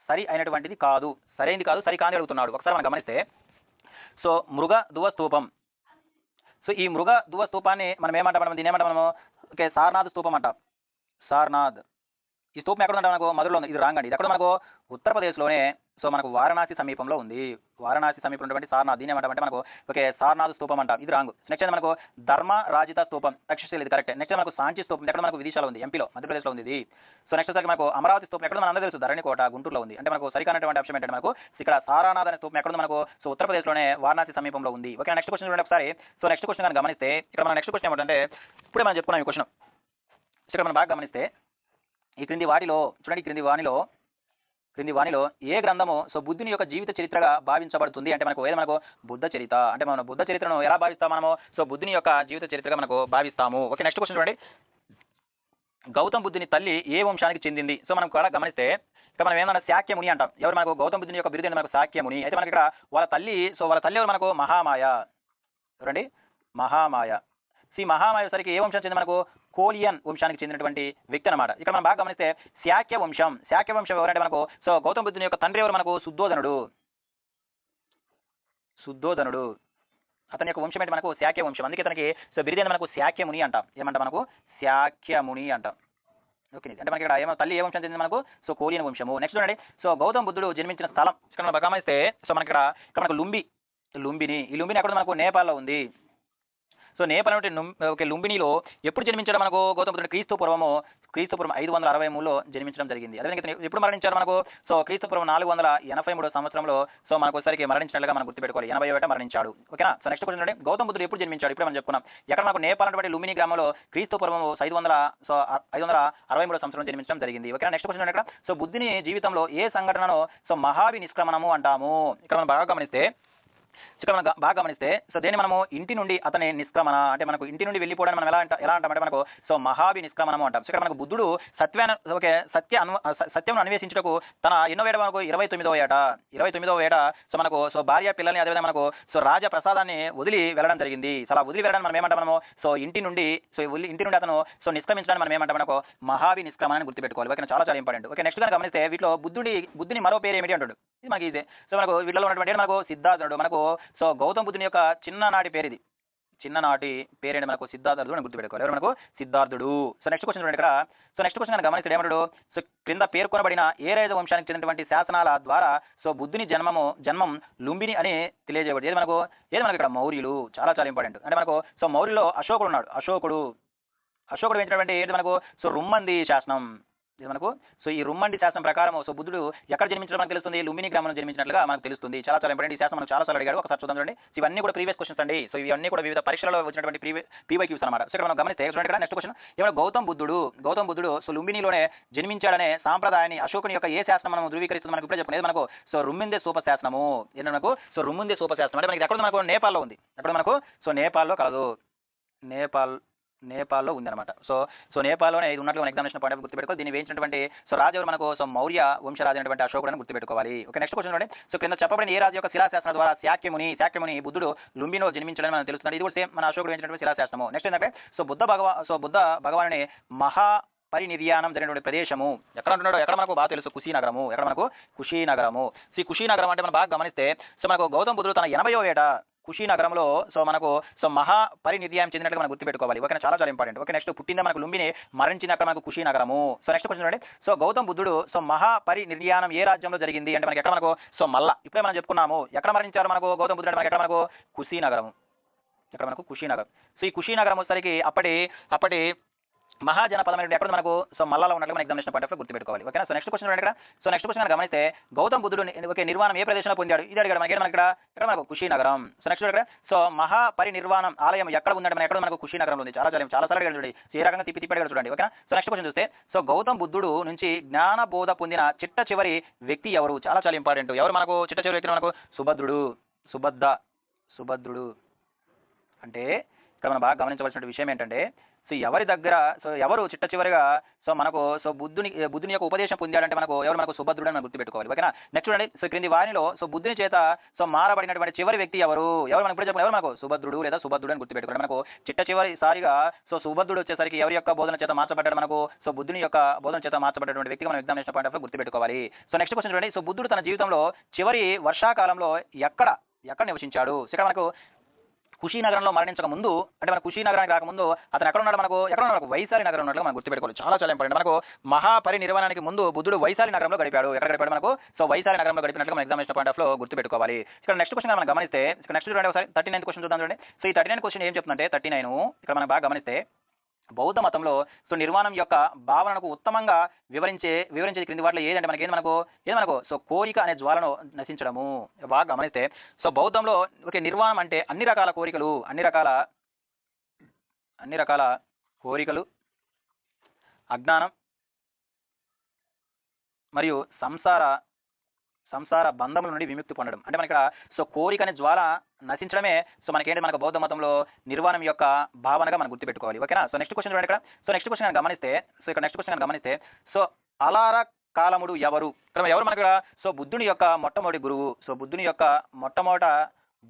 సరి అయినటువంటిది కాదు, సరైనది కాదు, సరి కాని అడుగుతున్నాడు. ఒకసారి మనం గమనిస్తే సో మృగ దువ స్తూపం. సో ఈ మృగ దువ స్తూపాన్ని మనం ఏమంటాం, దీని ఏమంటాం మనము, ఓకే సారనాథ్ స్తూపం అంటాం. సారనాథ్ ఈ స్తూపం ఎక్కడ ఉందంటే మనకు మధురలో ఉంది. ఇది రాంగ్ అండి. ఇది ఎక్కడ మనకు ఉత్తరప్రదేశ్లోనే సో మనకు వారణాసి సమీపంలో ఉంది. వారణాసి సమీపంలో ఉన్నటువంటి సారనాథ్, దీని ఏమంటామంటే మనకు ఓకే సారనాథ్ స్తూపం అంటాం. ఇది రాంగ్. నెక్స్ట్ మనకు ధర్మ రాజిత స్తూపం తక్షశిల, ఇది కరెక్ట్. నెక్స్ట్ మనకు సాంచి స్తూపం ఎక్కడ మనకు విదిశాలో ఉంది, ఎంపీలో మధ్యప్రదేశ్లో ఉంది ఇది. సో నెక్స్ట్ వచ్చి మనకు అమరావతి స్తూపం ఎక్కడ మన అందరూ తెలుసు, ధరణికోట గుంటూరులో ఉంది. అంటే మనకు సరికానటువంటి ఆప్షన్ ఏంటంటే మనకు ఇక్కడ సారానాథ్ అనే స్తూపం ఎక్కడ మనకు సో ఉత్తరప్రదేశ్లోనే వారణాసి సమీపంలో ఉంది. ఓకే నెక్స్ట్ క్వశ్చన్ చూడండి ఒకసారి. సో నెక్స్ట్ క్వశ్చన్ కానీ గమనిస్తే ఇక్కడ మన నెక్స్ట్ క్వశ్చన్ ఏమంటే ఇప్పుడే మనం చెప్పుకున్నాం ఈ క్వశ్చన్. ఇక్కడ మనం బాగా గమనిస్తే ఈ క్రింది వాటిలో చూడండి, క్రింది వాణిలో ఏ గ్రంథము సో బుద్ధుని యొక్క జీవిత చరిత్రగా భావించబడుతుంది అంటే మనకు మనకు బుద్ధ చరిత్ర. అంటే మనం బుద్ధ చరిత్రను ఎలా భావిస్తాం, మనము సో బుద్ధుని యొక్క జీవిత చరిత్రగా మనకు భావిస్తాము. ఓకే నెక్స్ట్ క్వశ్చన్ చూడండి, గౌతమ్ బుద్ధుని తల్లి ఏ వంశానికి చెందింది. సో మనం కూడా గమనిస్తే ఇక్కడ మనం ఏమన్నా శాక్యముని అంటాం. ఎవరు మనకు గౌతమ్ బుద్ధుని యొక్క బిరుదు మనకు శాక్యముని. అయితే మనకి ఇక్కడ వాళ్ళ తల్లి ఎవరు మనకు మహామాయ. చూడండి మహామాయ. మహామాయ సరికి ఏ వంశం చెంది మనకు కోలియన్ వంశానికి చెందినటువంటి వ్యక్తి అనమాట. ఇక్కడ మనం బాగా గమనిస్తే శాక్య వంశం ఎవరంటే మనకు సో గౌతమ బుద్ధుని యొక్క తండ్రి ఎవరు మనకు శుద్ధోదనుడు. అతని యొక్క వంశం ఏంటి మనకు శాక్య వంశం. అందుకే అతనికి సో బిరుదు మనకు శాక్యముని అంటాం. ఏమంటాం మనకు శాక్యముని అంటాం. ఓకే అంటే మనకి ఇక్కడ ఏమో తల్లి ఏ వంశం చెందింది మనకు సో కోలియన్ వంశము. నెక్స్ట్ చూడండి, సో గౌతమ బుద్ధుడు జన్మించిన స్థలం ఇక్కడ మనం గమనిస్తే సో మనకి ఇక్కడ మనకు లుంబిని. ఈ లుంబిని ఎక్కడ మనకు నేపాల్లో ఉంది. సో నేపాల్ అంటే లుంబినిలో ఎప్పుడు జన్మించాడు మనకు గౌతమ బుద్ధుడు క్రీస్తుపూర్వం 563లో జన్మించడం జరిగింది. అదేవిధంగా ఎప్పుడు మరణించారు మనకు సో క్రీస్తుపూర్వం 483 సంవత్సరంలో సో మనకు ఒకసారికి మరణించినట్లుగా మనం గుర్తుపెట్టుకోవాలి. 80 మరణించాడు. ఓకేనా. సో నెక్స్ట్ క్వశ్చన్ అంటే గౌతమ బుద్ధుడు ఎప్పుడు జన్మించాడు, ఇప్పుడు మనం చెప్పుకున్నాం. ఎక్కడ మనకు నేపాల్ అంటే లుంబిని గ్రామంలో క్రీస్తుపూర్వం 563 సంవత్సరంలో జన్మించడం జరిగింది. ఓకేనా. నెక్స్ట్ క్వశ్చన్ అంటే సో బుద్ధుని జీవితంలో ఏ సంఘటనను సో మహావి నిష్క్రమణము అంటాము. ఇక్కడ మనం బాగా గమనిస్తే సో దేని మనము ఇంటి నుండి అతని నిష్క్రమణ అంటే మనకు ఇంటి నుండి వెళ్ళిపోవడానికి మనం ఎలా అంటామంటే మనకు సో మహావి నిష్క్రమణము అంటాం. సో ఇక్కడ మనకు బుద్ధుడు సత్యం అన్వేషించుటకు తన ఎన్నో ఏట మనకు 29వ ఏట సో మనకు సో భార్య పిల్లల్ని అదేవిధంగా మనకు సో రాజ ప్రసాదాన్ని వదిలి వెళ్ళడం జరిగింది. సో అలా వదిలి వెళ్ళడానికి మనం ఏమంటాం, మనము సో ఇంటి నుండి అతను సో నిష్క్రమించడానికి మనం ఏమంటాం, మనకు మహావి నిష్క్రమణాన్ని గుర్తుపెట్టుకోవాలి. ఓకే చాలా చాలా ఇంపార్టెంట్. ఓకే నెక్స్ట్ కనుక గమనిస్తే వీటిలో బుద్ధుని మరో పేరు ఏమిటి అంటాడు. ఇది మనకి ఇదే. సో మనకు వీటిలో ఉన్నటువంటి మనకు సిద్ధార్థుడు. మనకు సో గౌతమ బుద్ధుని యొక్క చిన్ననాటి పేరేంటి మనకు సిద్ధార్థుడు అని గుర్తుపెట్టుకోవాలి. ఎవరు మనకు సిద్ధార్థుడు. సో నెక్స్ట్ క్వశ్చన్ చూడండి ఇక్కడ. సో నెక్స్ట్ క్వశ్చన్ కనుక గమనిస్తే ఏమంటాడు, సో క్రింద పేర్కొనబడిన ఏ రైజ వంశానికి చెందినటువంటి శాసనాల ద్వారా సో బుద్ధుని జన్మం లుంబిని అని తెలియజేయబడింది. ఏది మనకు ఇక్కడ మౌర్యులు. చాలా చాలా ఇంపార్టెంట్. అంటే మనకు సో మౌర్యులో అశోకుడు ఉన్నాడు. అశోకుడు వేయించినటువంటి ఏది మనకు సో రుమ్మంది శాసనం. ఇది మనకు సో ఈ రుమ్మండి శాసనం ప్రకారం సో బుద్ధుడు ఎక్కడ జన్మించడం మనకు తెలుస్తుంది, లుంబిని గ్రామంలో జన్మించినట్లుగా మనకు తెలుస్తుంది. చాలా చాలా ఇంపార్టెంట్ ఈ శాసనం మనకు చాలా సార్లు అడిగాడు, ఒకసారి చూద్దాం చూడండి. సో ఇవన్నీ కూడా ప్రీవియస్ క్వశ్చన్స్ అండి. సో ఇవన్నీ కూడా వివిధ పరీక్షలలో వచ్చినటువంటి పీవైక్యూస్ అనమాట. సో ఇక్కడ మనం గమనిస్తే చూడండి, ఇక్కడ నెక్స్ట్ క్వశ్చన్ ఏమైనా గౌతమ్ బుద్ధుడు సో లుంబినిలోనే జన్మించాడనే సాంప్రదాయాన్ని అశోకుని యొక్క ఏ శాసనం మనం ధృవీకరిస్తుంది మనకు ఇప్పుడే చెప్పుకునేది మనకు సో రుమ్మిందే సూప శాసనము. ఏంటంటే మనకు సో రుమ్మిందే సూప శాసనం అంటే మనకి ఎక్కడ మనకు నేపాల్లో ఉంది, ఎక్కడ మనకు సో నేపాల్లో కాదు, నేపాల్లో ఉందన్నమాట. సో నేపాల్లోనే ఇది ఉన్నట్లు మన ఎగ్జామినేషన్ పాయింట్ గుర్తుపెట్టుకో. దీన్ని వేయించినటువంటి సో రాజు ఎవరు మనకు సో మౌర్య వంశరాజు అయినటువంటి అశోకుడు అని గుర్తుపెట్టుకోవాలి. ఓకే, నెక్స్ట్ క్వశ్చన్ చూడండి. సో కింద చెప్పబడిన ఏ రాజు యొక్క శిలాశాసనం ద్వారా శాక్యముని బుద్ధుడు లుంబినిలో జన్మించడానికి మనకు తెలుస్తుంది. ఇది కూడా సేమ్ మన అశోకుడు వేయించినటువంటి శిలాశాసనము. నెక్స్ట్ ఏంటంటే సో బుద్ధ భగవానుని మహా పరినిర్యాణం జరిగినటువంటి ప్రదేశము ఎక్కడ ఉంటున్నాడో ఎక్కడ మనకు బాగా తెలుసు, కుశీనగరము. ఎక్కడ మనకు కుశీనగరము. సో ఈ కుశీనగరం అంటే మనం బాగా గమనిస్తే సో మనకు గౌతమ బుద్ధుడు తన 80వ ఏట కుశీనగరంలో సో మనకు సో మహా పరినిర్యాయం చెందినట్టుగా మనం గుర్తుపెట్టుకోవాలి. ఓకే, చాలా చాలా ఇంపార్టెంట్. ఓకే, నెక్స్ట్ పుట్టిందా మనకు లుంబిని, మరణించిన అక్కడ మనకు కుశీనగరము. సో నెక్స్ట్ క్వశ్చన్ చూడండి. సో గౌతమ బుద్ధుడు సో మహా పరినిర్యాణం ఏ రాజ్యంలో జరిగింది అంటే మనకి ఎక్కడ మనకు సో మల్ల ఇప్పుడే మనం చెప్పుకున్నాము ఎక్కడ మరణించారు మనకు గౌతమ బుద్ధుడు అంటే మనకి ఎక్కడ మనకు కుశీనగరము. ఎక్కడ మనకు కుశీనగరం. సో ఈ కుశీనగరం వచ్చేసరికి అప్పటి మహాజనపదమైన ఎక్కడ మనకు సో మల్లాలో ఉన్నట్లు మన ఎగ్జామినేషన్ పాయింట్ ఆఫ్ గుర్తుపెట్టుకోవాలి. ఓకేనా. సో నెక్స్ట్ క్వశ్చన్ చూడండి. ఇక్కడ సో నెక్స్ట్ క్వశ్చన్ గమనిస్తే గౌతమ బుద్ధుడు ఓకే నిర్వాణం ఏ ప్రదేశంలో పొందాడు ఇది అడిగాడు మనకి ఇక్కడ మనకు కుశీనగరం. సో నెక్స్ట్ ఇక్కడ సో మహాపరినిర్వాణం ఆలయం ఎక్కడ ఉందంటే మన ఎక్కడ మనకు కుశీనగరంలో ఉంది. చాలా సార్లు అడిగాడు చూడండి, ఏ రకంగా తిప్పి అడిగాడు చూడండి. ఓకేనా. సో నెక్స్ట్ క్వశ్చన్ చూస్తే సో గౌతమ బుద్ధుడు నుంచి జ్ఞాన బోధ పొందిన చిట్ట చివరి వ్యక్తి ఎవరు, చాలా చాలా ఇంపార్టెంట్. ఎవరు మనకు చిట్ట చివరి వ్యక్తి మనకు సుభద్రుడు అంటే ఇక్కడ మనం బాగా గమనించవలసిన విషయం ఏంటంటే సో ఎవరు చిట్ట చివరిగా సో మనకు సో బుద్ధుని యొక్క ఉపదేశం పొందాడంటే మనకు ఎవరు మనకు సుభద్రుడు అని మనం గుర్తుపెట్టుకోవాలి. ఓకేనా. నెక్స్ట్ చూడండి. సో క్రింది వారిలో సో బుద్ధుని చేత సో మారబడినటువంటి చివరి వ్యక్తి ఎవరు మనకు ఇప్పుడు చెప్పిన ఎవరు మనకు సుభద్రుడు లేదా సుభద్రుడు అని గుర్తుపెట్టుకోవాలి. మనకు చిట్ట చివరిసారిగా సో సుభద్రుడు వచ్చేసరికి ఎవరి యొక్క బోధన చేత మార్చబడ్డాడు మనకు సో బుద్ధుని యొక్క బోధన చేత మార్చబడినటువంటి వ్యక్తిగా మనం ఎగ్జామినేషన్ పాయింట్ ఆఫ్ గుర్తుపెట్టుకోవాలి. సో నెక్స్ట్ క్వశ్చన్ చూడండి. సో బుద్ధుడు తన జీవితంలో చివరి వర్షాకాలంలో ఎక్కడ నివసించాడు. ఇక్కడ మనకు కుశీనగరంలో మరణించక ముందు అంటే మన కుశీనగరానికి రాకముందు అతను ఎక్కడ ఉన్నాడు మనకు వైశాలి నగరం ఉన్నట్లు మనం గుర్తుపెట్టుకోవాలి. చాలా చాలా ఇంపార్టెంట్. మనకు మహాపరినిర్వాణానికి ముందు బుద్ధుడు వైశాలి నగరంలో గడిపాడు. ఎక్కడ గడిపాడు మనకు సో వైశాలి నగరంలో గడిపినట్లు మన ఎగ్జామినేషన్ పాయింట్ ఆఫ్ లో గుర్తుపెట్టుకోవాలి. ఇక్కడ నెక్స్ట్ క్వశ్చన్ మనం గమనిస్తే ఇక్కడ నెక్స్ట్ చూడండి ఒకసారి 39 క్వశ్చన్ చూద్దాం చూడండి. సో ఈ 39 క్వశ్చన్ ఏం చెప్తుందంటే 39 ఇక్కడ మనం బాగా గమనిస్తే బౌద్ధ మతంలో సో నిర్వాణం యొక్క భావనకు ఉత్తమంగా వివరించేది క్రింది వాటిలో ఏదంటే మనకు సో కోరిక అనే జ్వాలను నశించడము. బాగా గమనిస్తే సో బౌద్ధంలో ఓకే నిర్వాణం అంటే అన్ని రకాల కోరికలు అజ్ఞానం మరియు సంసార బంధముల నుండి విముక్తి పొందడం అంటే మనకి ఇక్కడ సో కోరిక అనే జ్వాల నశించడమే సో మనకేంటి మనకు బౌద్ధ మతంలో నిర్వాణం యొక్క భావనగా మనం గుర్తుపెట్టుకోవాలి. ఓకేనా. సో నెక్స్ట్ క్వశ్చన్ చూడండి. ఇక్కడ సో నెక్స్ట్ క్వశ్చన్ గమనిస్తే సో అలార కాలముడు ఎవరు మనకు సో బుద్ధుని యొక్క మొట్టమొదటి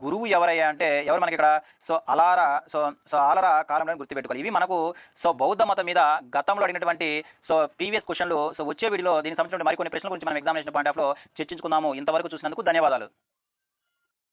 గురువు ఎవరయ్యా అంటే ఎవరు మనకి ఇక్కడ సో ఆలర కాలంలో గుర్తుపెట్టుకోవాలి. ఇవి మనకు సో బౌద్ధ మతం మీద గతంలో అడిగినటువంటి సో ప్రీవియస్ క్వశ్చన్లు. సో వచ్చే వీడియోలో దీనికి సంబంధించిన మరికొన్ని ప్రశ్నల గురించి మనం ఎగ్జామినేషన్ పాయింట్ ఆఫ్ లో చర్చించుకుందాము. ఇంతవరకు చూసినందుకు ధన్యవాదాలు.